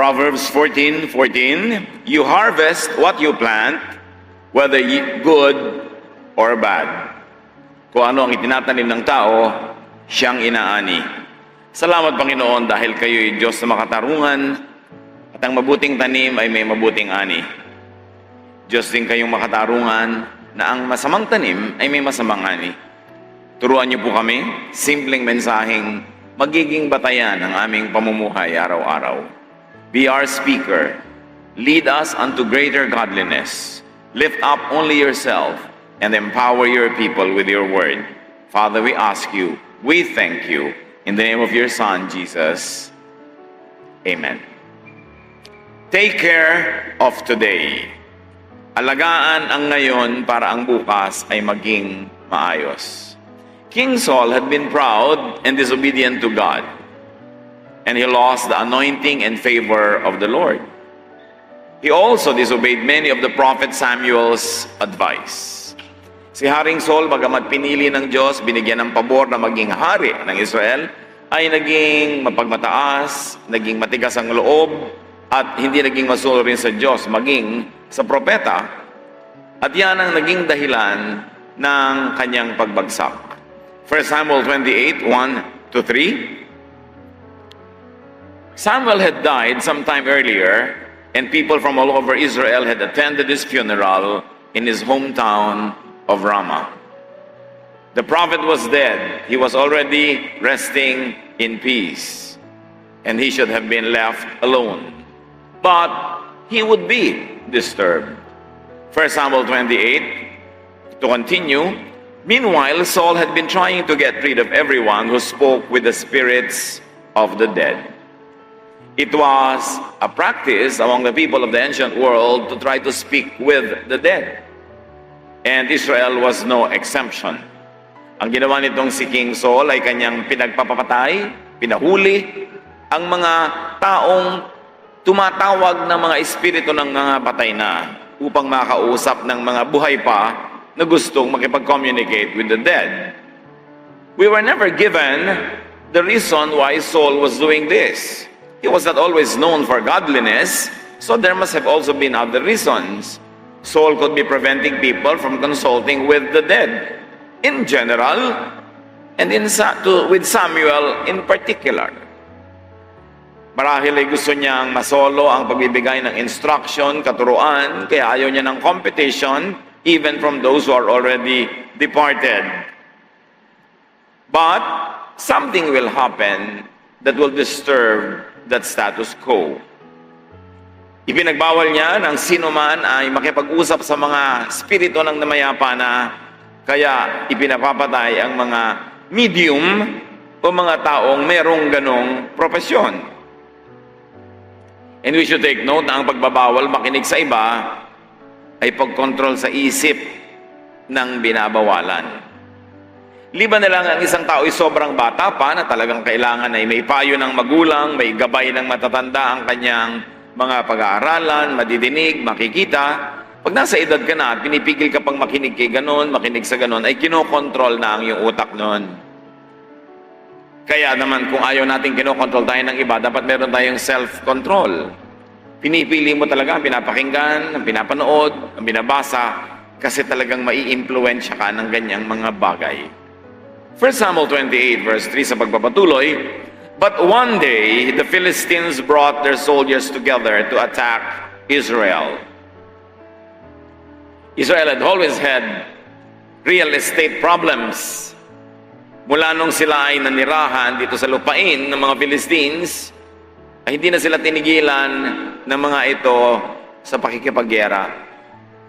Proverbs 14:14, you harvest what you plant, whether good or bad. Kung ano ang itinatanim ng tao, siyang inaani. Salamat, Panginoon, dahil kayo'y Diyos na makatarungan at ang mabuting tanim ay may mabuting ani. Diyos din kayong makatarungan na ang masamang tanim ay may masamang ani. Turuan niyo po kami, simpleng mensaheng magiging batayan ng aming pamumuhay araw-araw. Be our speaker. Lead us unto greater godliness. Lift up only yourself and empower your people with your word. Father, we ask you, we thank you, in the name of your Son, Jesus. Amen. Take care of today. Alagaan ang ngayon para ang bukas ay maging maayos. King Saul had been proud and disobedient to God, and he lost the anointing and favor of the Lord. He also disobeyed many of the prophet Samuel's advice. Si Haring Saul, bagamat pinili ng Diyos, binigyan ng pabor na maging hari ng Israel, ay naging mapagmataas, naging matigas ang loob, at hindi naging masulo rin sa Diyos, maging sa propeta. At yan ang naging dahilan ng kanyang pagbagsak. 1 Samuel 28:1-3. Samuel had died sometime earlier, and people from all over Israel had attended his funeral in his hometown of Ramah. The prophet was dead. He was already resting in peace, and he should have been left alone. But he would be disturbed. 1 Samuel 28, to continue, meanwhile, Saul had been trying to get rid of everyone who spoke with the spirits of the dead. It was a practice among the people of the ancient world to try to speak with the dead. And Israel was no exemption. Ang ginawa nitong si King Saul ay kanyang pinagpapatay, pinahuli ang mga taong tumatawag ng mga espiritu ng mga patay na upang makausap ng mga buhay pa na gustong makipag-communicate with the dead. We were never given the reason why Saul was doing this. He was not always known for godliness, so there must have also been other reasons. Saul could be preventing people from consulting with the dead in general, and with Samuel in particular. Marahil ay gusto niyang masolo ang pagbibigay ng instruction, katuruan, kaya ayaw niya ng competition, even from those who are already departed. But something will happen that will disturb that status quo. Ipinagbawal niya ng sino man ay makipag-usap sa mga spirito ng namayapa na, kaya ipinapapatay ang mga medium o mga taong merong ganong propesyon. And we should take note na ang pagbabawal makinig sa iba ay pagkontrol sa isip ng binabawalan. Liban na lang ang isang tao ay sobrang bata pa na talagang kailangan ay may payo ng magulang, may gabay ng matatanda ang kanyang mga pag-aaralan, madidinig, makikita. Pag nasa edad ka na at pinipigil ka pang makinig kay ganon, makinig sa ganon, ay kinokontrol na ang iyong utak noon. Kaya naman kung ayaw natin kinokontrol tayo ng iba, dapat meron tayong self-control. Pinipili mo talaga ang pinapakinggan, ang pinapanood, ang binabasa, kasi talagang mai-impluwensya ka ng ganyang mga bagay. 1 Samuel 28 verse 3 sa pagpapatuloy, but one day the Philistines brought their soldiers together to attack Israel. Israel had always had real estate problems. Mula nung sila ay nanirahan dito sa lupain ng mga Philistines, ay hindi na sila tinigilan ng mga ito sa pakikipaggera.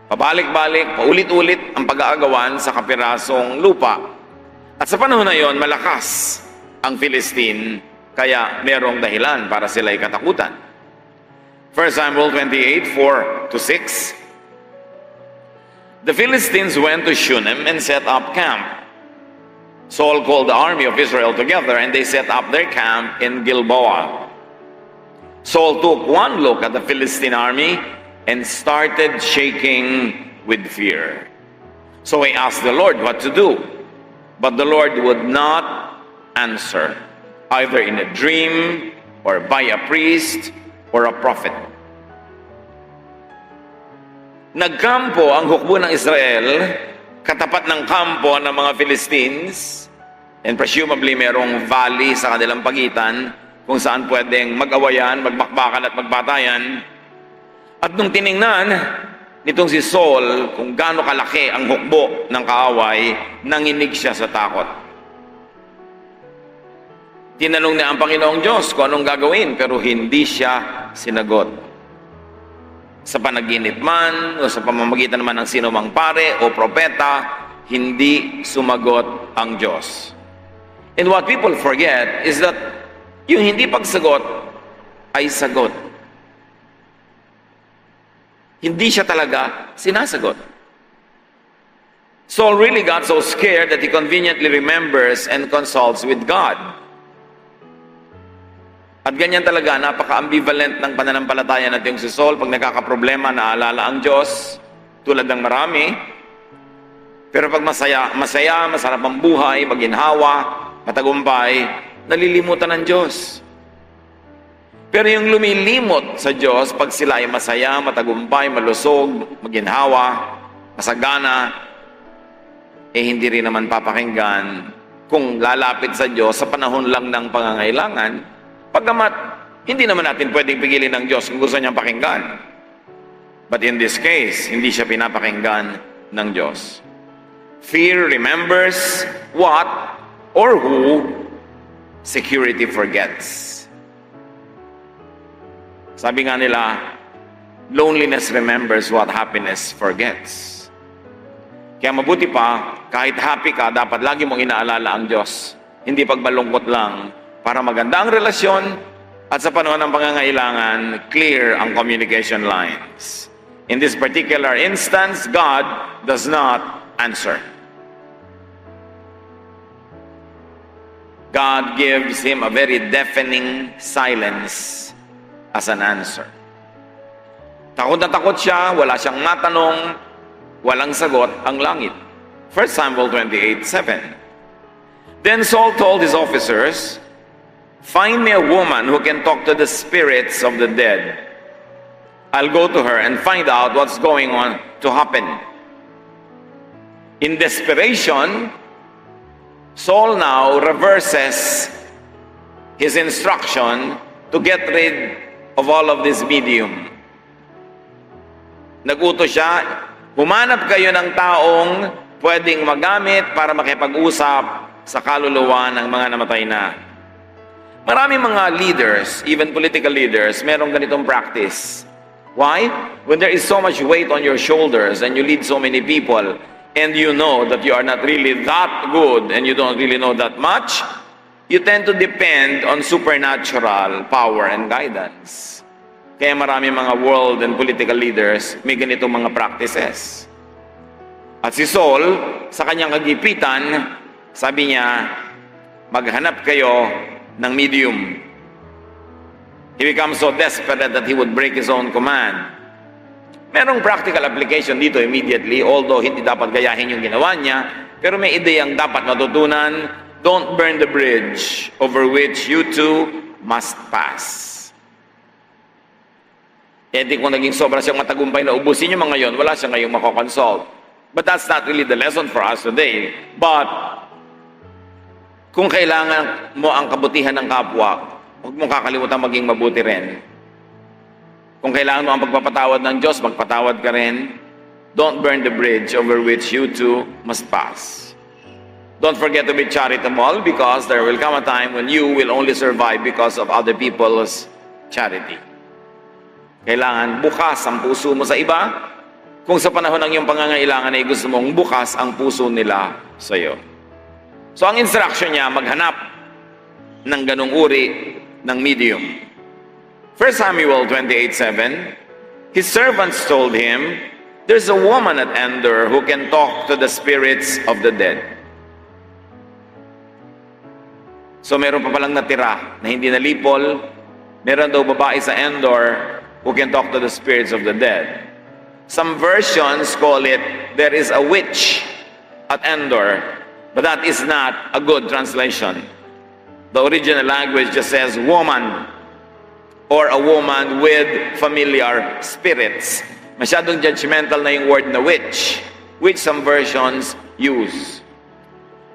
Pabalik-balik, paulit-ulit ang pag-aagawan sa kapirasong lupa. At sa panahon na yon, malakas ang Philistine, kaya merong dahilan para sila'y katakutan. 1 Samuel 28:4-6. The Philistines went to Shunem and set up camp. Saul called the army of Israel together, and they set up their camp in Gilboa. Saul took one look at the Philistine army and started shaking with fear. So he asked the Lord what to do. But the Lord would not answer, either in a dream or by a priest or a prophet. Nagkampo ang hukbo ng Israel, katapat ng kampo ng mga Philistines, and presumably merong valley sa kanilang pagitan kung saan pwedeng mag-awayan, magbakbakan at magbatayan. At nung tiningnan nitong si Saul kung gaano kalaki ang hukbo ng kaaway, nanginig siya sa takot. Tinanong niya ang Panginoong Diyos kung anong gagawin, pero hindi siya sinagot. Sa panaginip man, o sa pamamagitan naman ng sino mang pare o propeta, hindi sumagot ang Diyos. And what people forget is that yung hindi pagsagot ay sagot. Hindi siya talaga sinasagot. Saul really got so scared that he conveniently remembers and consults with God. At ganyan talaga, napaka-ambivalent ng pananampalataya natin si Saul. Pag nagkakaproblema, naalala ang Diyos, tulad ng marami. Pero pag masaya, masarap ang buhay, maginhawa, matagumpay, nalilimutan ng Diyos. Pero yung lumilimot sa Diyos, pag sila ay masaya, matagumpay, malusog, maginhawa, masagana, hindi rin naman papakinggan kung lalapit sa Diyos sa panahon lang ng pangangailangan. Pagkamat, hindi naman natin pwedeng pigilin ng Diyos kung gusto niyang pakinggan. But in this case, hindi siya pinapakinggan ng Diyos. Fear remembers what or who security forgets. Sabi nga nila, loneliness remembers what happiness forgets. Kaya mabuti pa, kahit happy ka, dapat lagi mong inaalala ang Diyos. Hindi pagbalungkot lang, para maganda ang relasyon at sa panahon ng pangangailangan, clear ang communication lines. In this particular instance, God does not answer. God gives him a very deafening silence as an answer. Takot na takot siya, wala siyang matanong, walang sagot ang langit. 1 Samuel 28:7. Then Saul told his officers, "Find me a woman who can talk to the spirits of the dead. I'll go to her and find out what's going on to happen." In desperation, Saul now reverses his instruction to get rid of all of this medium. Nagutos siya, humanap kayo ng taong pwedeng magamit para makipag-usap sa kaluluwa ng mga namatay na. Maraming mga leaders, even political leaders, merong ganitong practice. Why? When there is so much weight on your shoulders and you lead so many people and you know that you are not really that good and you don't really know that much, you tend to depend on supernatural power and guidance. Kaya marami mga world and political leaders may ganitong mga practices. At si Saul, sa kanyang kagipitan, sabi niya, maghanap kayo ng medium. He becomes so desperate that he would break his own command. Merong practical application dito immediately, although hindi dapat gayahin yung ginawa niya, pero may ideyang dapat matutunan. Don't burn the bridge over which you two must pass. Di kung naging sobra siyang matagumpay na ubusin yung mga yon, wala siya ngayong makokonsult. But that's not really the lesson for us today. But kung kailangan mo ang kabutihan ng kapwa, huwag mong kakalimutan maging mabuti rin. Kung kailangan mo ang pagpapatawad ng Diyos, magpatawad ka rin. Don't burn the bridge over which you two must pass. Don't forget to be charitable because there will come a time when you will only survive because of other people's charity. Kailangan bukas ang puso mo sa iba. Kung sa panahon ng iyong pangangailangan ay gusto mong bukas ang puso nila sa iyo. So ang instruction niya, maghanap ng ganung uri ng medium. 1 Samuel 28:7, his servants told him, "There's a woman at Endor who can talk to the spirits of the dead." So meron pa palang natira na hindi nalipol. Meron daw babae sa Endor who can talk to the spirits of the dead. Some versions call it, there is a witch at Endor, but that is not a good translation. The original language just says woman or a woman with familiar spirits. Masyadong judgmental na yung word na witch, which some versions use.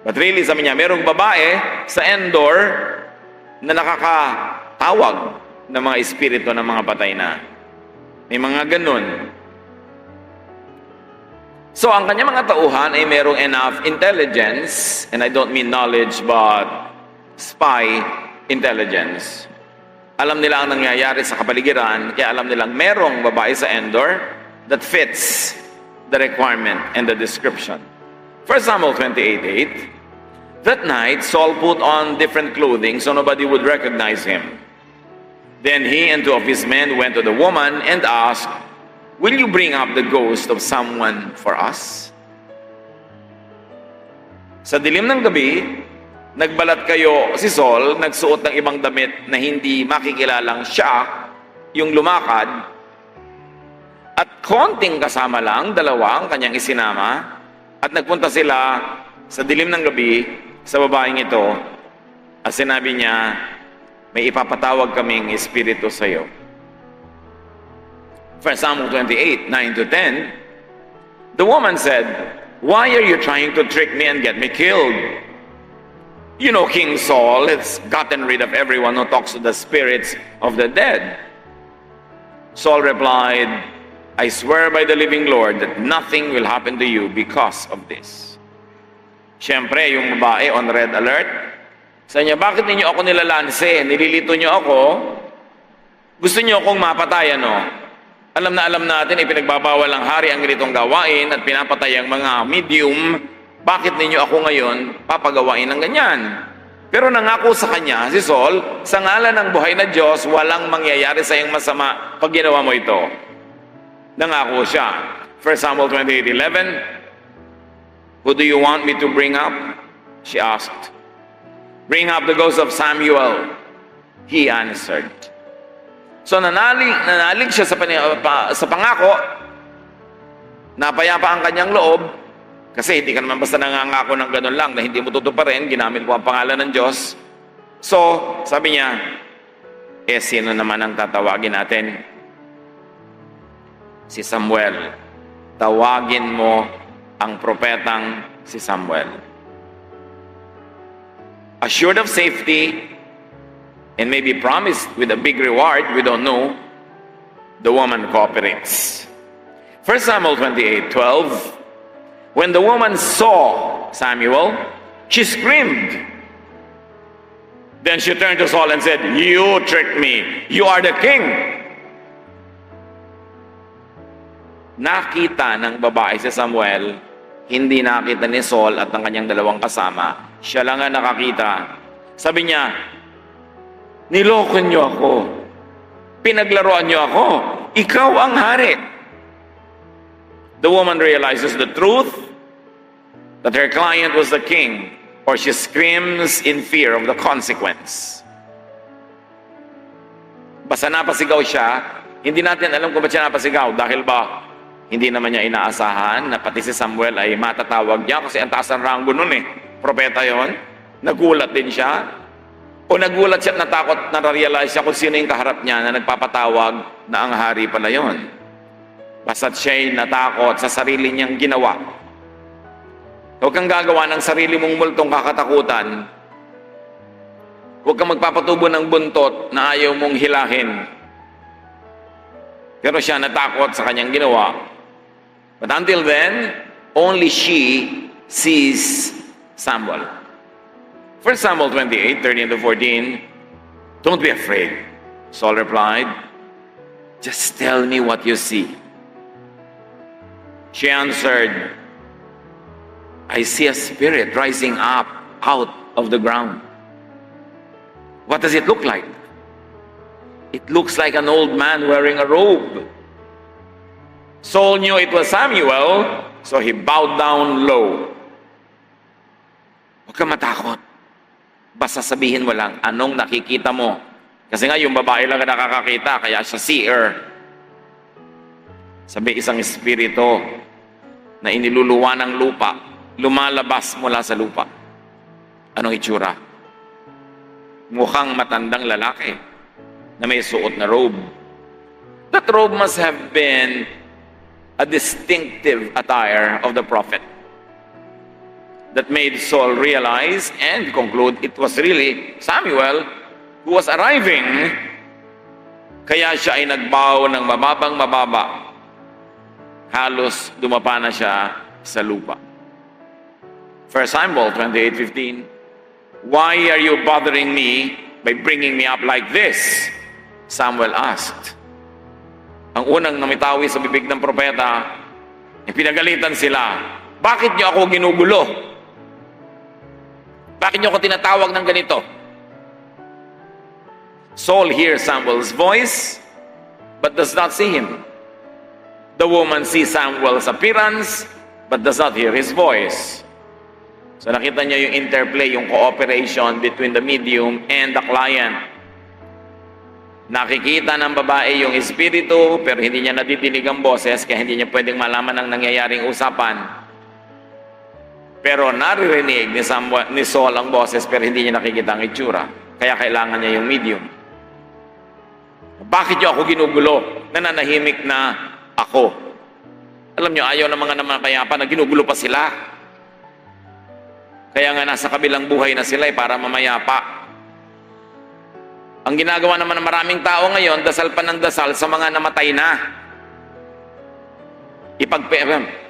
But really, sabi niya, merong babae sa Endor na nakakatawag ng mga espiritu ng mga patay na. May mga ganun. So, ang kanyang mga tauhan ay merong enough intelligence, and I don't mean knowledge, but spy intelligence. Alam nila ang nangyayari sa kapaligiran, kaya alam nilang merong babae sa Endor that fits the requirement and the description. 1 Samuel 28:8, that night Saul put on different clothing so nobody would recognize him. Then he and 2 of his men went to the woman and asked, "Will you bring up the ghost of someone for us?" Sa dilim ng gabi, nagbalat kayo si Saul, nagsuot ng ibang damit na hindi makikilalang siya yung lumakad, at konting kasama lang, dalawa ang kanyang isinama, at nagpunta sila sa dilim ng gabi sa babaeng ito, at sinabi niya, "May ipapatawag kaming espiritu sa iyo." 1 Samuel 28:9-10, the woman said, "Why are you trying to trick me and get me killed? You know King Saul has gotten rid of everyone who talks to the spirits of the dead." Saul replied, "I swear by the living Lord that nothing will happen to you because of this." Siyempre, yung babae on red alert, sa niya, "Bakit ninyo ako nilalanse? Nililito niyo ako? Gusto niyo akong mapatayan, no? Alam na alam natin, ipinagbabawal ng hari ang ganitong gawain at pinapatay ang mga medium. Bakit ninyo ako ngayon papagawain ng ganyan?" Pero nangako sa kanya, si Saul, "Sa ngalan ng buhay na Diyos, walang mangyayari sa iyong masama pag ginawa mo ito." Nangako siya. 1 Samuel 28:11, "Who do you want me to bring up?" she asked. "Bring up the ghost of Samuel," he answered. So nanalig siya sa pangako, napayapa ang kanyang loob, kasi hindi ka naman basta nangangako ng ganun lang na hindi mo tutuparin, ginamit mo ang pangalan ng Diyos. So, sabi niya, sino naman ang tatawagin natin? Si Samuel. Tawagin mo ang propetang si Samuel. Assured of safety, and maybe promised with a big reward, we don't know, the woman cooperates. 1 Samuel 28:12, when the woman saw Samuel, she screamed. Then she turned to Saul and said, "You tricked me. You are the king." Nakita ng babae si Samuel, hindi nakita ni Saul at ng kanyang dalawang kasama. Siya lang ang nakakita. Sabi niya, "Niloko niyo ako. Pinaglaruan niyo ako. Ikaw ang hari." The woman realizes the truth, that her client was the king, or she screams in fear of the consequence. Basta napasigaw siya, hindi natin alam kung ba't siya napasigaw. Dahil ba, hindi naman niya inaasahan na pati si Samuel ay matatawag niya kasi ang taas ng ranggo nun eh. Propeta yon. Nagulat din siya. O nagulat siya at natakot, na-realize siya kung sino yung kaharap niya na nagpapatawag na ang hari pala yon. Basta't siya'y natakot sa sarili niyang ginawa. Huwag kang gagawa ng sarili mong multong kakatakutan. Huwag kang magpapatubo ng buntot na ayaw mong hilahin. Pero siya natakot sa kanyang ginawa. But until then, only she sees Samuel. 1 Samuel 28:13-14, "Don't be afraid," Saul replied. "Just tell me what you see." She answered, "I see a spirit rising up out of the ground." "What does it look like?" "It looks like an old man wearing a robe." Saul knew it was Samuel, so he bowed down low. Huwag kang matakot. Basta sabihin mo lang, anong nakikita mo? Kasi nga, yung babae lang na nakakakita, kaya siya seer. Sabi, isang espiritu na iniluluwa ng lupa, lumalabas mula sa lupa. Anong itsura? Mukhang matandang lalaki. na may suot na robe. That robe must have been a distinctive attire of the prophet that made Saul realize and conclude it was really Samuel who was arriving. Kaya siya ay nagbow ng mababang mababa. Halos dumapa na siya sa lupa. 1 Samuel 28:15. Why are you bothering me by bringing me up like this? Samuel asked. Ang unang namitawi sa bibig ng propeta, pinagalitan sila. Bakit niyo ako ginugulo? Bakit niyo ako tinatawag ng ganito? Saul hears Samuel's voice, but does not see him. The woman sees Samuel's appearance, but does not hear his voice. So nakita niya yung interplay, yung cooperation between the medium and the client. Nakikita ng babae yung espiritu, pero hindi niya nadidinig ang boses, kaya hindi niya pwedeng malaman ang nangyayaring usapan. Pero naririnig ni Saul ang boses, pero hindi niya nakikita ang itsura. Kaya kailangan niya yung medium. Bakit niyo ako ginugulo? Nananahimik na ako. Alam niyo, ayaw ng mga namakayapa na ginugulo pa sila. Kaya nga nasa kabilang buhay na sila para mamayapa. Ang ginagawa naman ng maraming tao ngayon, dasal pa ng dasal sa mga namatay na.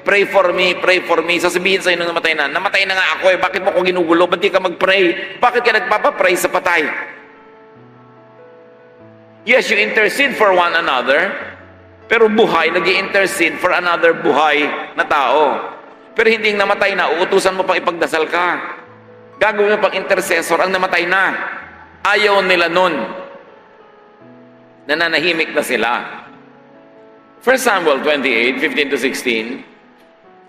Pray for me, pray for me. Sasabihin sa'yo nung namatay na nga ako eh, bakit mo ako ginugulo? Ba't di ka mag-pray? Bakit ka nagpapapray sa patay? Yes, you intercede for one another, pero buhay, nag-i-intercede for another buhay na tao. Pero hindi namatay na, uutusan mo pang ipagdasal ka. Gagawin mo pang intercessor ang namatay na. Ayaw nila nun. Nananahimik na sila. 1 Samuel 28:15-16.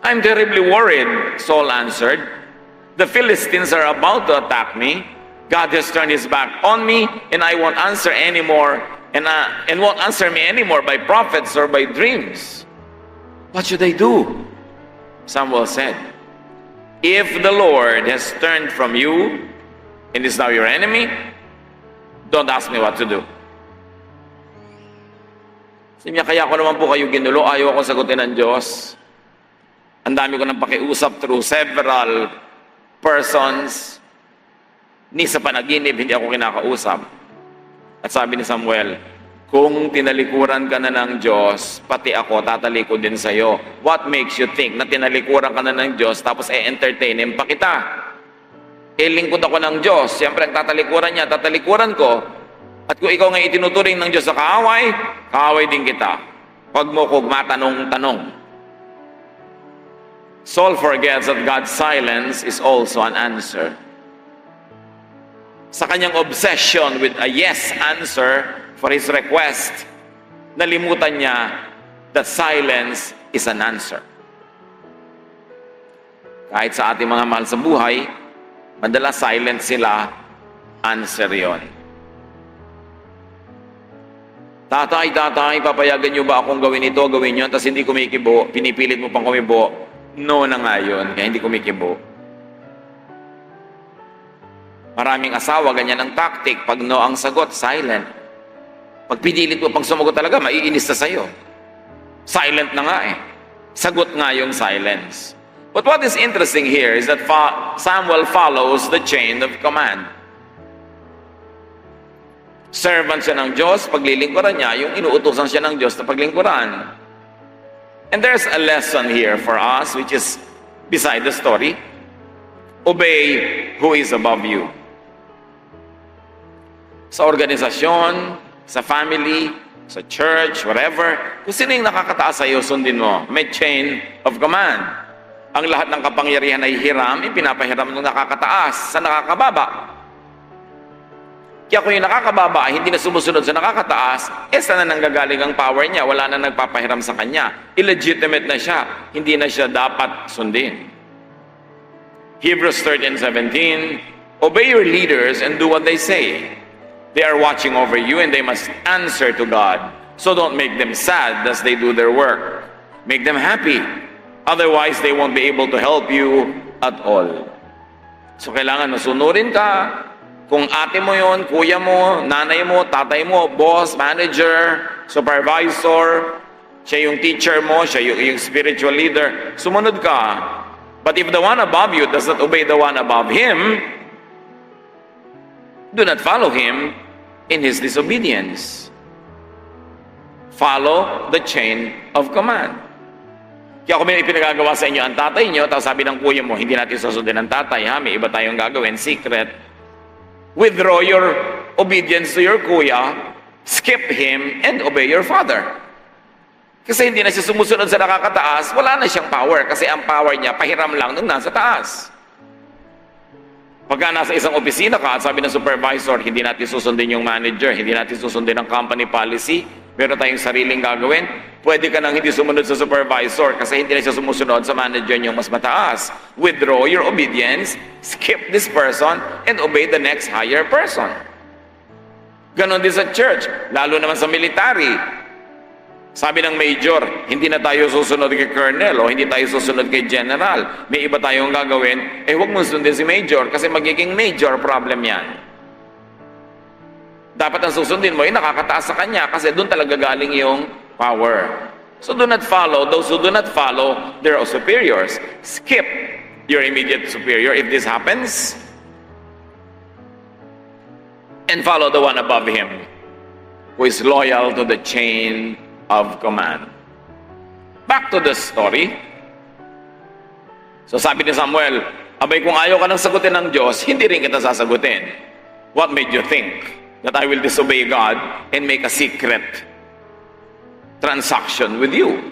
I'm terribly worried, Saul answered. The Philistines are about to attack me. God has turned his back on me, and I won't answer anymore, and won't answer me anymore by prophets or by dreams. What should I do? Samuel said, if the Lord has turned from you and is now your enemy, don't ask me what to do. Sabi niya, kaya ko naman po kayo ginulo, ayaw akong sagutin ng Diyos. Ang dami ko nang pakiusap through several persons. Ni sa panaginip, hindi ako kinakausap. At sabi ni Samuel, kung tinalikuran ka na ng Diyos, pati ako, tatalikod din sa'yo. What makes you think na tinalikuran ka na ng Diyos, tapos entertainin pa kita? Lingkod ako ng Diyos. Siyempre, ang tatalikuran niya, tatalikuran ko. At kung ikaw ngayon itinuturing ng Diyos sa kaaway, kaaway din kita. Huwag mo kong matanong-tanong. Saul forgets that God's silence is also an answer. Sa kanyang obsession with a yes answer for his request, nalimutan niya that silence is an answer. Kahit sa ating mga mahal sa buhay, madalas silent sila, answer yon. Tatay, papayagan niyo ba akong gawin ito, gawin yun, tapos hindi kumikibo, pinipilit mo pang kumibo, no na nga yun, kaya hindi kumikibo. Maraming asawa, ganyan ang tactic. Pag no ang sagot, silent. Pag pinilit mo pang sumagot talaga, maiinis na sa'yo. Silent na nga eh. Sagot nga yung silence. But what is interesting here is that Samuel follows the chain of command. Servant siya ng Diyos, paglilingkuran niya, yung inuutosan siya ng Diyos na paglingkuran. And there's a lesson here for us, which is beside the story. Obey who is above you. Sa organisasyon, sa family, sa church, whatever, kung sino yung nakakataas sa iyo, sundin mo. May chain of command. Ang lahat ng kapangyarihan ay hiram, ipinapahiram ng nakakataas sa nakakababa. Kaya kung yung nakakababa ay hindi na sumusunod sa nakakataas, saan na nanggagaling ang power niya? Wala na nagpapahiram sa kanya. Illegitimate na siya. Hindi na siya dapat sundin. Hebrews 13:17, obey your leaders and do what they say. They are watching over you and they must answer to God. So don't make them sad as they do their work. Make them happy. Otherwise, they won't be able to help you at all. So kailangan masunurin ka, Kung ate mo yon, kuya mo, nanay mo, tatay mo, boss, manager, supervisor, siya yung teacher mo, siya yung spiritual leader, sumunod ka. But if the one above you does not obey the one above him, do not follow him in his disobedience. Follow the chain of command. Kaya kung may pinagagawa sa inyo ang tatay nyo, tapos sabi ng kuya mo, hindi natin susundin ang tatay, ha? May iba tayong gagawin, secret. Withdraw your obedience to your kuya, skip him, and obey your father. Kasi hindi na siya sumusunod sa nakakataas, wala na siyang power. Kasi ang power niya, pahiram lang nung nasa taas. Pagka nasa isang opisina ka at sabi ng supervisor, hindi natin susundin yung manager, hindi natin susundin ang company policy, meron tayong sariling gagawin, pwede ka nang hindi sumunod sa supervisor kasi hindi na siya sumusunod sa manager niyong mas mataas. Withdraw your obedience, skip this person, and obey the next higher person. Ganon din sa church, lalo naman sa military. Sabi ng major, hindi na tayo susunod kay colonel o hindi tayo susunod kay general. May iba tayong gagawin, huwag mong sundin si major kasi magiging major problem yan. Dapat ang susundin mo, nakakataas sa kanya kasi doon talaga galing yung power. So do not follow those who do not follow their superiors. Skip your immediate superior if this happens. And follow the one above him who is loyal to the chain of command. Back to the story. So sabi ni Samuel, abay kung ayaw ka nang sagutin ng Diyos, hindi rin kita sasagutin. What made you think that I will disobey God and make a secret transaction with you?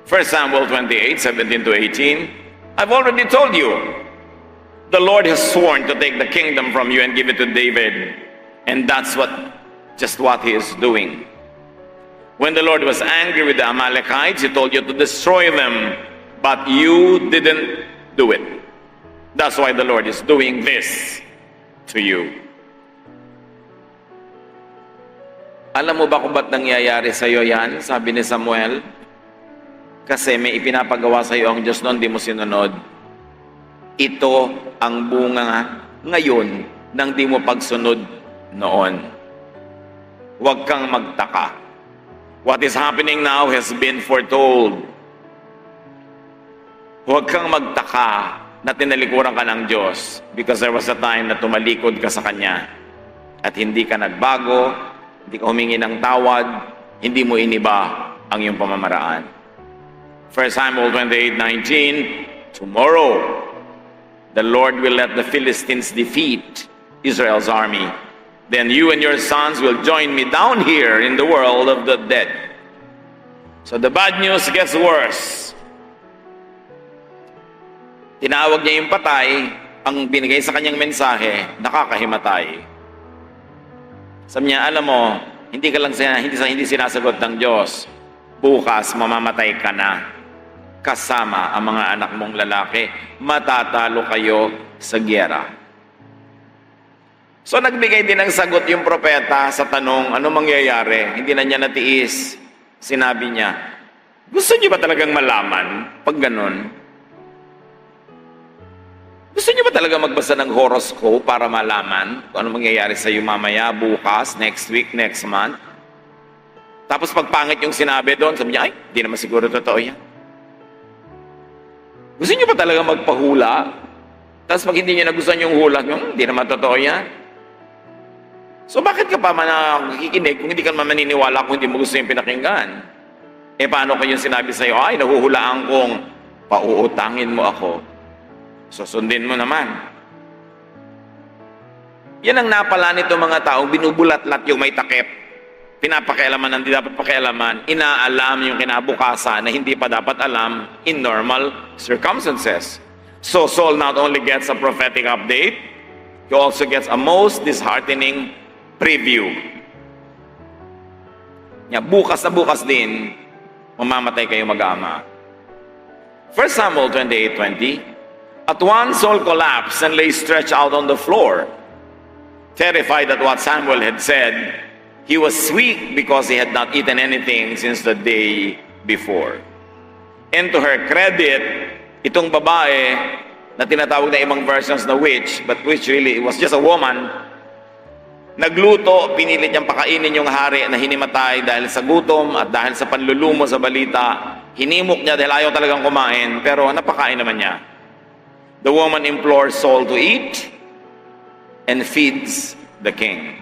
1 Samuel 28:17-18, I've already told you, the Lord has sworn to take the kingdom from you and give it to David. And that's just what he is doing. When the Lord was angry with the Amalekites, he told you to destroy them, but you didn't do it. That's why the Lord is doing this to you. Alam mo ba kung ba't nangyayari sa iyo yan? Sabi ni Samuel. Kasi may ipinapagawa sa iyo ang Diyos noon, di mo sinunod. Ito ang bunga ngayon ng di mo pagsunod noon. Huwag kang magtaka. What is happening now has been foretold. Huwag kang magtaka na tinalikuran ka ng Diyos because there was a time na tumalikod ka sa Kanya at hindi ka nagbago, hindi ka humingi ng tawad, hindi mo iniba ang iyong pamamaraan. 1 Samuel 28:19, tomorrow, the Lord will let the Philistines defeat Israel's army. Then you and your sons will join me down here in the world of the dead. So the bad news gets worse. Tinawag niya yung patay, ang binigay sa kanyang mensahe, nakakahimatay. Sabi niya, alam mo, hindi sinasagot ng Diyos. Bukas, mamamatay ka na. Kasama ang mga anak mong lalaki. Matatalo kayo sa gyera. So nagbigay din ng sagot yung propeta sa tanong, ano mangyayari? Hindi na niya natiis. Sinabi niya, gusto niyo ba talagang malaman pag ganun? Gusto niyo ba talaga magbasa ng horoscope para malaman kung ano mangyayari sa iyo mamaya, bukas, next week, next month? Tapos pagpangit yung sinabi doon, sabi niya, ay, di naman siguro totoo yan. Gusto niyo ba talaga magpahula? Tapos pag hindi niyo nagustuhan yung hula niyo, di naman totoo yan. So bakit ka pa nakikinig kung hindi ka maniniwala kung hindi mo gusto yung pinakinggan? Paano kung yung sinabi sa iyo, ay, nahuhulaan kong pauutangin mo ako. Susundin mo naman. Yan ang napala nito mga taong binubulat-lat yung may takip. Pinapakialaman ang di dapat pakialaman. Inaalam yung kinabukasan na hindi pa dapat alam in normal circumstances. So Saul not only gets a prophetic update, he also gets a most disheartening preview. Bukas na bukas din, mamamatay kayo mag-ama. 1 Samuel 28:20, at once Saul collapsed and lay stretched out on the floor. Terrified at what Samuel had said, he was weak because he had not eaten anything since the day before. And to her credit, itong babae, na tinatawag na ibang versions na witch, but which really it was just a woman, nagluto, pinilit niyang pakainin yung hari na hinimatay dahil sa gutom at dahil sa panlulumo sa balita. Hinimok niya dahil ayaw talagang kumain, pero napakain naman niya. The woman implores Saul to eat and feeds the king.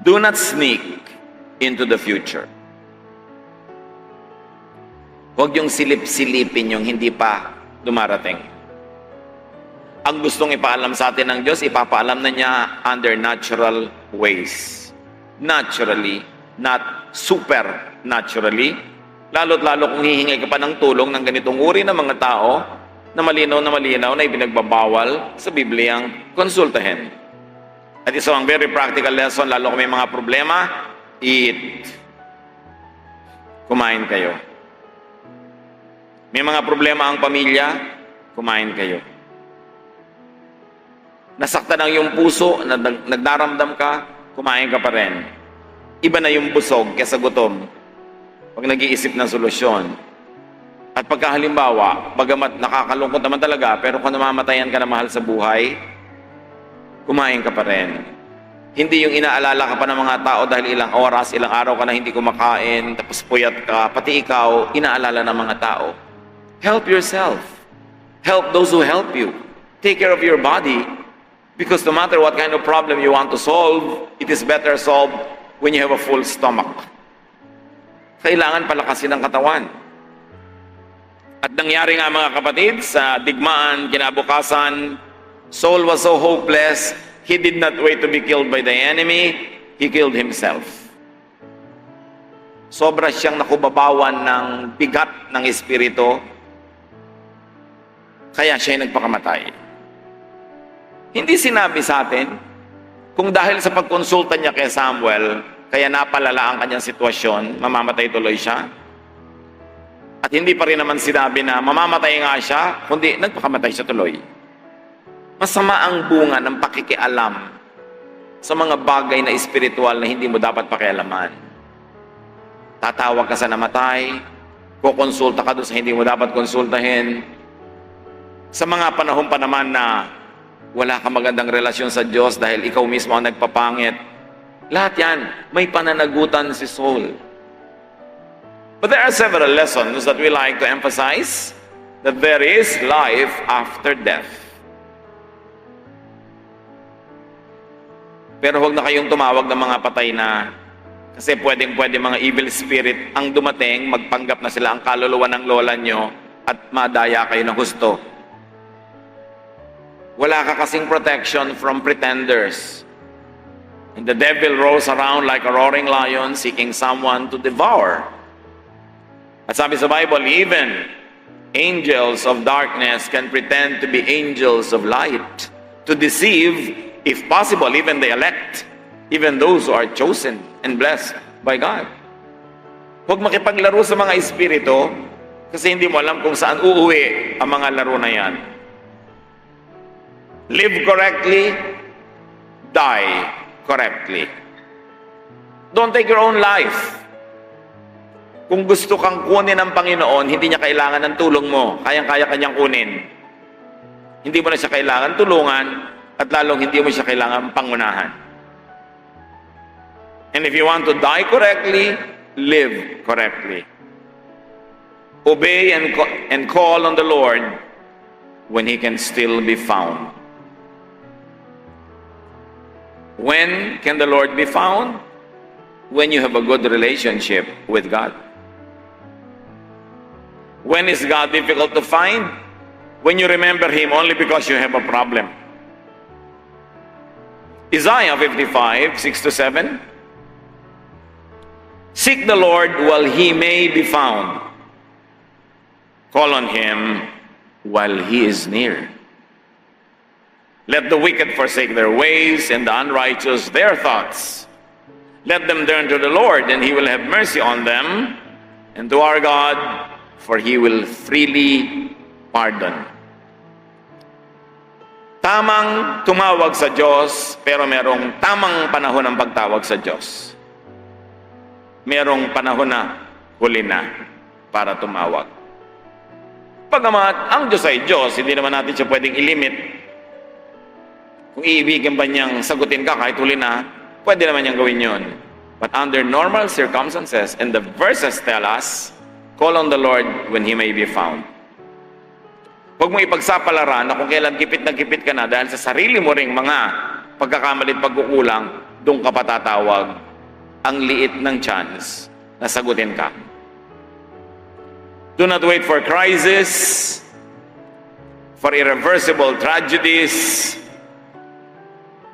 Do not sneak into the future. Huwag yung silip-silipin yung hindi pa dumarating. Ang gustong ipaalam sa atin ng Diyos, ipapaalam na niya under natural ways. Naturally, not supernaturally. Lalo't lalo kung hihingi ka pa ng tulong ng ganitong uri ng mga tao na malinaw na ipinagbabawal sa Bibliyang konsultahin. At isa ang very practical lesson, lalo kung may mga problema, eat. Kumain kayo. May mga problema ang pamilya, kumain kayo. Nasaktan ang iyong puso, nagdaramdam ka, kumain ka pa rin. Iba na yung busog kaysa gutom pag nag-iisip ng solusyon. At pagkahalimbawa, bagamat nakakalungkot naman talaga, pero kung namamatayan ka na mahal sa buhay, kumain ka pa rin. Hindi yung inaalala ka pa ng mga tao dahil ilang oras, ilang araw ka na hindi kumakain, tapos puyat ka, pati ikaw, inaalala ng mga tao. Help yourself. Help those who help you. Take care of your body. Because no matter what kind of problem you want to solve, it is better solved when you have a full stomach. Kailangan palakasin ang katawan. At nangyari nga mga kapatid, sa digmaan, kinabukasan, Saul was so hopeless, he did not wait to be killed by the enemy, he killed himself. Sobra siyang nakubabawan ng bigat ng espiritu, kaya siya nagpakamatay. Hindi sinabi sa atin kung dahil sa pagkonsulta niya kay Samuel, kaya napalala ang kanyang sitwasyon, mamamatay tuloy siya. At hindi pa rin naman sinabi na mamamatay nga siya, kundi nagpakamatay siya tuloy. Masama ang bunga ng pakikialam sa mga bagay na espiritual na hindi mo dapat pakialaman. Tatawag ka sa namatay, kukonsulta ka doon sa hindi mo dapat konsultahin. Sa mga panahon pa naman na wala kang magandang relasyon sa Diyos dahil ikaw mismo ang nagpapangit. Lahat yan, may pananagutan si Saul. But there are several lessons that we like to emphasize, that there is life after death. Pero huwag na kayong tumawag ng mga patay na, kasi pwede mga evil spirit ang dumating, magpanggap na sila ang kaluluwa ng lola nyo at madaya kayo ng husto. Wala ka kasing protection from pretenders. And the devil roars around like a roaring lion seeking someone to devour. At sabi sa Bible, even angels of darkness can pretend to be angels of light, to deceive, if possible, even the elect, even those who are chosen and blessed by God. Huwag makipaglaro sa mga espiritu kasi hindi mo alam kung saan uuwi ang mga laro na yan. Live correctly, die correctly. Don't take your own life. Kung gusto kang kunin ng Panginoon, hindi niya kailangan ng tulong mo. Kayang-kaya kanyang kunin. Hindi mo na siya kailangan tulungan at lalong hindi mo siya kailangan pangunahan. And if you want to die correctly, live correctly. Obey and call on the Lord when He can still be found. When can the Lord be found? When you have a good relationship with God. When is God difficult to find? When you remember Him only because you have a problem. Isaiah 55, 6-7. Seek the Lord while He may be found. Call on Him while He is near. Let the wicked forsake their ways and the unrighteous their thoughts. Let them turn to the Lord, and He will have mercy on them, and to our God, for He will freely pardon. Tamang tumawag sa Diyos, pero merong tamang panahon ng pagtawag sa Diyos. Merong panahon na huli na para tumawag. Pagamat ang Diyos ay Diyos, hindi naman natin siya pwedeng ilimit. Kung iibigin ba niyang sagutin ka kahit huli na, pwede naman niyang gawin yon. But under normal circumstances, and the verses tell us, call on the Lord when He may be found. Huwag mo ipagsapalaran na kung kailan gipit na gipit ka na dahil sa sarili mo ring mga pagkakamalit pagkukulang, doon ka patatawag. Ang liit ng chance na sagutin ka. Do not wait for crisis, for irreversible tragedies,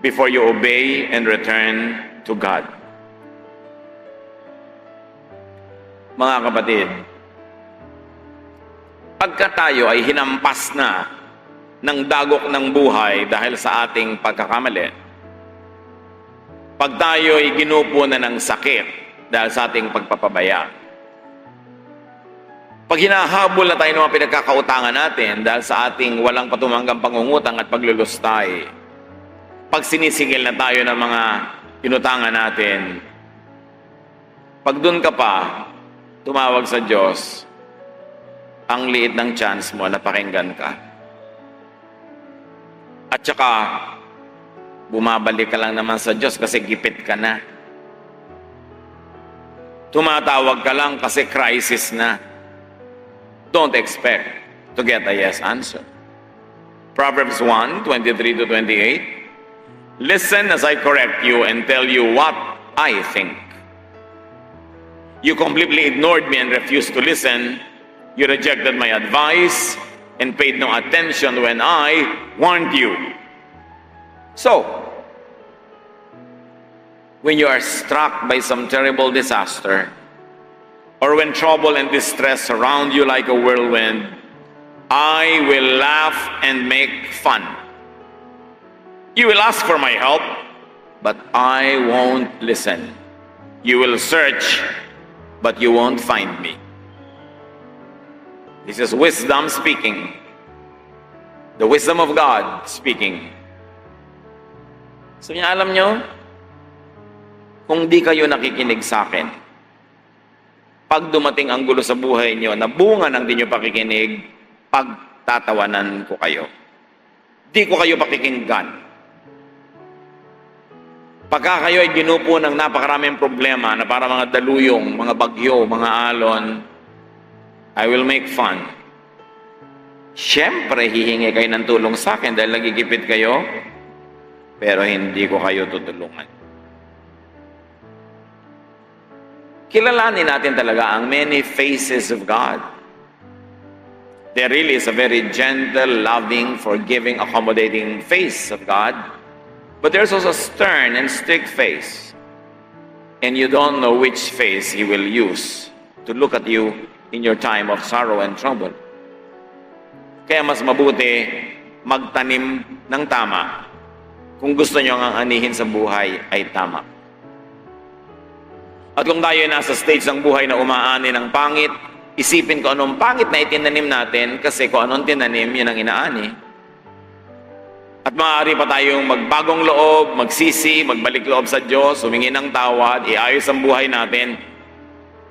before you obey and return to God. Mga kapatid, pagka tayo ay hinampas na ng dagok ng buhay dahil sa ating pagkakamali, pag tayo ay ginupo na ng sakit dahil sa ating pagpapabaya, pag hinahabol na tayo ng mga pinagkakautangan natin dahil sa ating walang patumanggang pangungutang at paglulustay, pag sinisigil na tayo ng mga inutangan natin, pag dun ka pa, tumawag sa Diyos, ang liit ng chance mo na pakinggan ka. At saka, bumabalik ka lang naman sa Diyos kasi gipit ka na. Tumatawag ka lang kasi crisis na. Don't expect to get a yes answer. Proverbs 1:23-28. Listen as I correct you and tell you what I think. You completely ignored me and refused to listen. You rejected my advice and paid no attention when I warned you. So, when you are struck by some terrible disaster, or when trouble and distress surround you like a whirlwind, I will laugh and make fun. You will ask for my help, but I won't listen. You will search, but you won't find me. This is wisdom speaking. The wisdom of God speaking. So, alam nyo, kung di kayo nakikinig sa akin, pag dumating ang gulo sa buhay nyo, na bunga ng di nyo pakikinig, pagtatawanan ko kayo. Di ko kayo pakikinggan. Pagka kayo ay ginupo ng napakaraming problema na para mga daluyong, mga bagyo, mga alon, I will make fun. Siyempre, hihingi kayo ng tulong sa akin dahil nagigipit kayo, pero hindi ko kayo tutulungan. Kilalanin natin talaga ang many faces of God. There really is a very gentle, loving, forgiving, accommodating face of God. But there's also a stern and strict face. And you don't know which face He will use to look at you in your time of sorrow and trouble. Kaya mas mabuti magtanim ng tama. Kung gusto nyo ang anihin sa buhay ay tama. At kung tayo nasa stage ng buhay na umaani ng pangit, isipin ko anong pangit na itinanim natin kasi kung anong tinanim, yun ang inaani. At maaari pa tayong magbagong loob, magsisi, magbalik loob sa Diyos, humingi ng tawad, iayos ang buhay natin.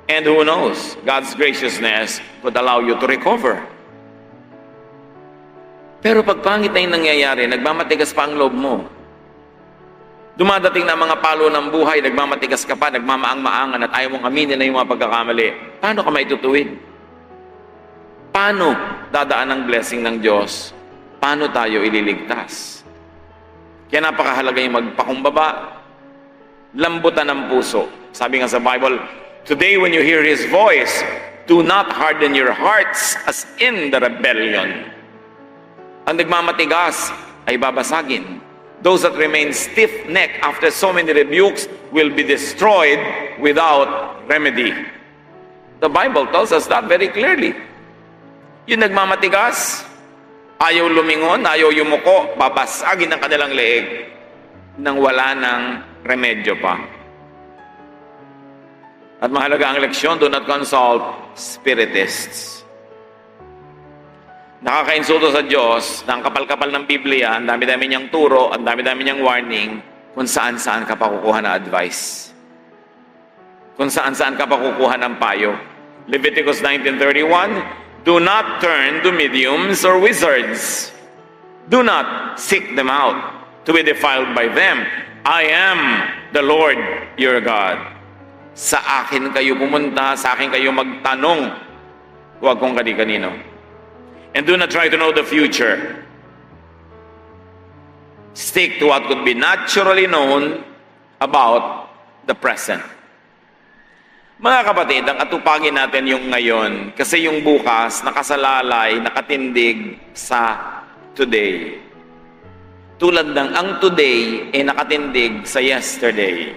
And who knows, God's graciousness could allow you to recover. Pero pag pangit na yung nangyayari, nagmamatigas pa ang loob mo. Dumadating na mga palo ng buhay, nagmamatigas ka pa, nagmamaang-maangan at ayaw mong aminin na yung mga pagkakamali. Paano ka maitutuwid? Paano dadaan ang blessing ng Diyos? Paano tayo ililigtas? Kaya napakahalaga yung magpakumbaba, lambutan ng puso. Sabi nga sa Bible, today when you hear His voice, do not harden your hearts as in the rebellion. Ang nagmamatigas ay babasagin. Those that remain stiff-necked after so many rebukes will be destroyed without remedy. The Bible tells us that very clearly. Yung nagmamatigas, ayaw lumingon, ayaw yumuko, babasagin ang kanilang leeg nang wala ng remedyo pa. At mahalaga ang leksyon, do not consult spiritists. Nakakainsulto sa Diyos na ang kapal-kapal ng Biblia, ang dami-dami niyang turo, ang dami-dami niyang warning, kung saan-saan ka pa kukuha ng advice. Kung saan-saan ka pa kukuha ng payo. Leviticus 19:31, Do not turn to mediums or wizards. Do not seek them out to be defiled by them. I am the Lord your God. Sa akin kayo pumunta, sa akin kayo magtanong. Huwag kung kani-kanino. And do not try to know the future. Stick to what could be naturally known about the present. Mga kapatid, ang atupagin natin yung ngayon kasi yung bukas nakasalalay, nakatindig sa today. Tulad ng ang today ay nakatindig sa yesterday.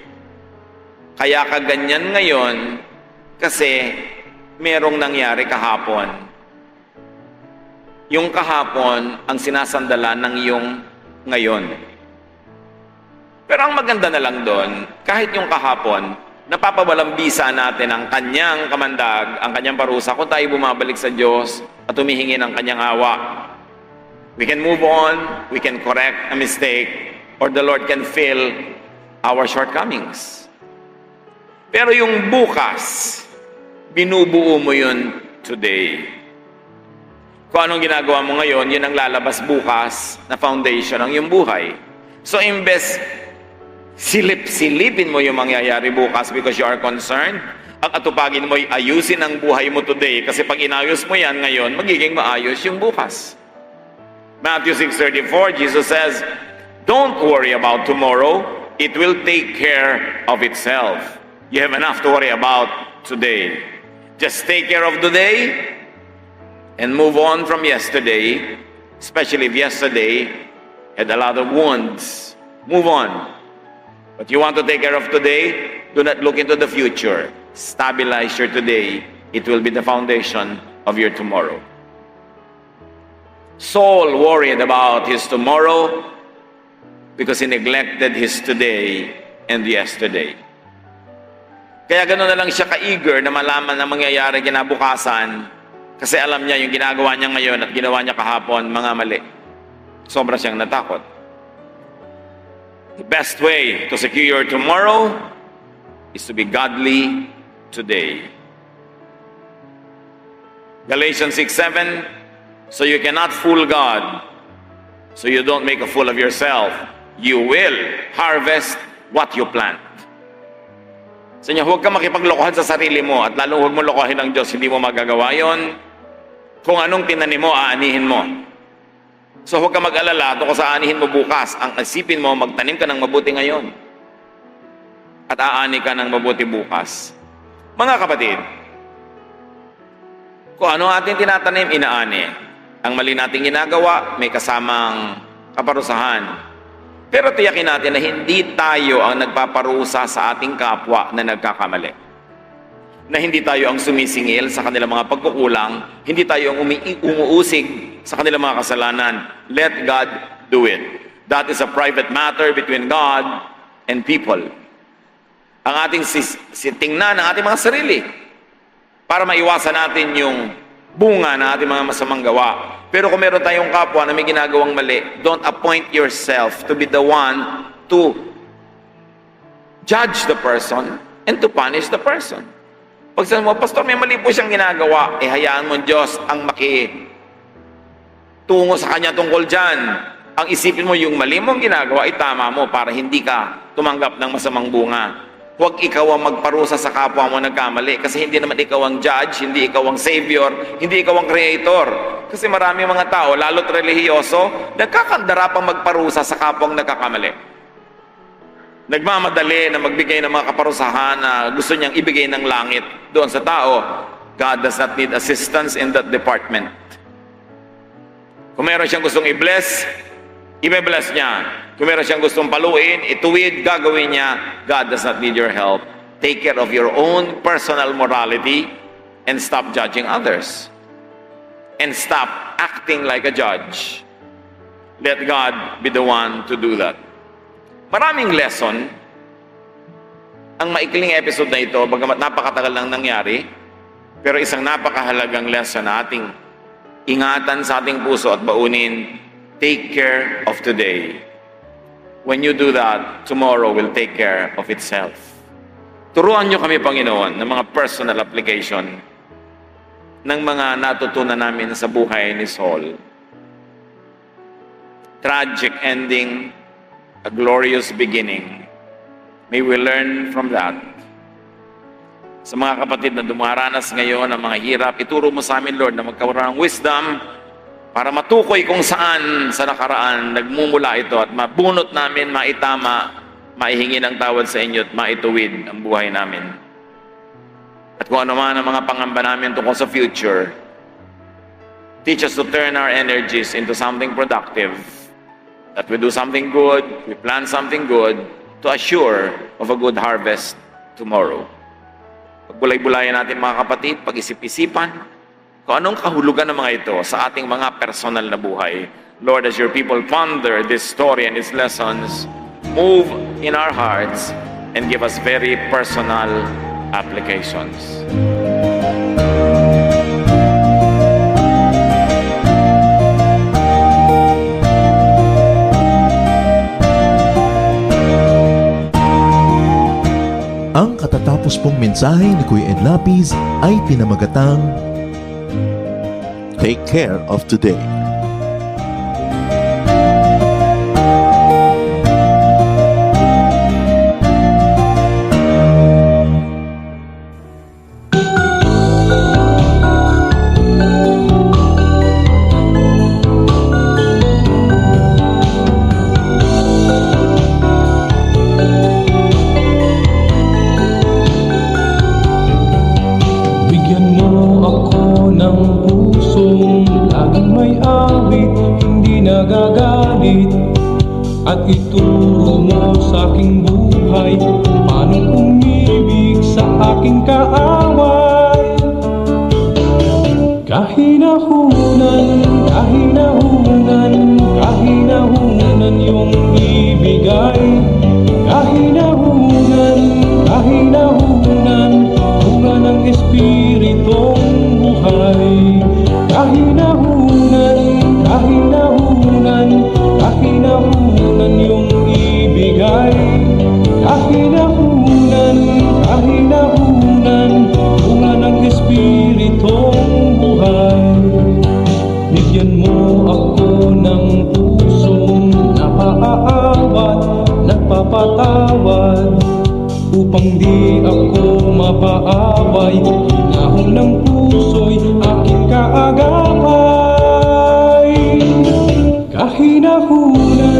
Kaya kaganyan ngayon kasi merong nangyari kahapon. Yung kahapon ang sinasandala ng yung ngayon. Pero ang maganda na lang doon, kahit yung kahapon, napapabalambisa natin ang kanyang kamandag, ang kanyang parusa kung tayo bumabalik sa Diyos at humihingi ng kanyang awa. We can move on, we can correct a mistake, or the Lord can fill our shortcomings. Pero yung bukas, binubuo mo yun today. Kung anong ginagawa mo ngayon, yun ang lalabas bukas na foundation ng iyong buhay. So, imbes silip-silipin mo yung mangyayari bukas because you are concerned, ang atupagin mo ay ayusin ang buhay mo today kasi pag inayos mo yan ngayon, magiging maayos yung bukas. Matthew 6:34, Jesus says, "Don't worry about tomorrow. It will take care of itself." You have enough to worry about today. Just take care of today and move on from yesterday, especially if yesterday had a lot of wounds. Move on. But you want to take care of today, do not look into the future. Stabilize your today. It will be the foundation of your tomorrow. Saul worried about his tomorrow because he neglected his today and yesterday. Kaya gano'n na lang siya ka-eager na malaman na mangyayari kinabukasan kasi alam niya yung ginagawa niya ngayon at ginawa niya kahapon, mga mali. Sobra siyang natakot. The best way to secure your tomorrow is to be godly today. Galatians 6:7, so you cannot fool God, so you don't make a fool of yourself. You will harvest what you plant. Sa inyo, huwag ka makipaglokohan sa sarili mo at lalo huwag mo lokohin ng Diyos, hindi mo magagawa yon. Kung anong tinanim mo, aanihin mo. So huwag ka mag-alala tungkol sa aanihin mo bukas. Ang isipin mo, magtanim ka ng mabuti ngayon. At aani ka ng mabuti bukas. Mga kapatid, kung ano ating tinatanim, inaani. Ang mali nating ginagawa, may kasamang kaparusahan. Pero tiyakin natin na hindi tayo ang nagpaparusa sa ating kapwa na nagkakamali. Na hindi tayo ang sumisingil sa kanilang mga pagkukulang, hindi tayo ang umuusig sa kanilang mga kasalanan. Let God do it. That is a private matter between God and people. Ang ating tingnan ng ating mga sarili para maiwasan natin yung bunga ng ating mga masamang gawa. Pero kung meron tayong kapwa na may ginagawang mali, don't appoint yourself to be the one to judge the person and to punish the person. Pag sabi mo, Pastor, may mali po siyang ginagawa, hayaan mo Diyos ang makitungo sa kanya tungkol dyan. Ang isipin mo, yung mali mong ginagawa, itama mo para hindi ka tumanggap ng masamang bunga. Huwag ikaw ang magparusa sa kapwa mo nagkamali kasi hindi naman ikaw ang judge, hindi ikaw ang savior, hindi ikaw ang creator. Kasi marami mga tao, lalo't relihiyoso, nagkakandara pang magparusa sa kapwang nagkakamali. Nagmamadali na magbigay ng mga kaparusahan na gusto niyang ibigay ng langit doon sa tao. God does not need assistance in that department. Kung meron siyang gustong i-bless, i-bless niya. Kung meron siyang gustong paluin, ituwid, gagawin niya. God does not need your help. Take care of your own personal morality and stop judging others. And stop acting like a judge. Let God be the one to do that. Maraming lesson. Ang maikling episode na ito, bagamat napakatagal lang nangyari, pero isang napakahalagang lesson na ating ingatan sa ating puso at baunin, take care of today. When you do that, tomorrow will take care of itself. Turuan niyo kami, Panginoon, ng mga personal application ng mga natutunan namin sa buhay ni Saul. Tragic ending, a glorious beginning. May we learn from that. Sa mga kapatid na dumaranas ngayon ng mga hirap, ituro mo sa amin, Lord, na magkaroon ng wisdom para matukoy kung saan sa nakaraan nagmumula ito at mabunot namin, maitama, maihingi ng tawad sa inyo at maituwid ang buhay namin. At kung ano man ang mga pangamba namin tungkol sa future, teach us to turn our energies into something productive, that we do something good, we plan something good, to assure of a good harvest tomorrow. Pagbulay-bulayan natin mga kapatid, pag-isip-isipan, kung anong kahulugan ng mga ito sa ating mga personal na buhay. Lord, as your people ponder this story and its lessons, move in our hearts and give us very personal applications. Ang katatapos pong mensahe ni Kuya Ed Lapis ay pinamagatang Take Care of Today. At ituro mo sa aking buhay paano umibig sa aking kaaway. Kahinahunan, kahinahunan, kahinahunan yung ibigay. Kahinahunan, kahinahunan, bunga ng Espiritong buhay. Kahinahunan, kahinahunan, kahinahunan yung ibigay. Kahinahunan, kahinahunan, bunga ng Espiritong buhay. Bigyan mo ako ng pusong napaaawat, nagpapatawad, upang di ako mapaaway. Hinahon ng puso'y aking kaagapay. Kahinahunan,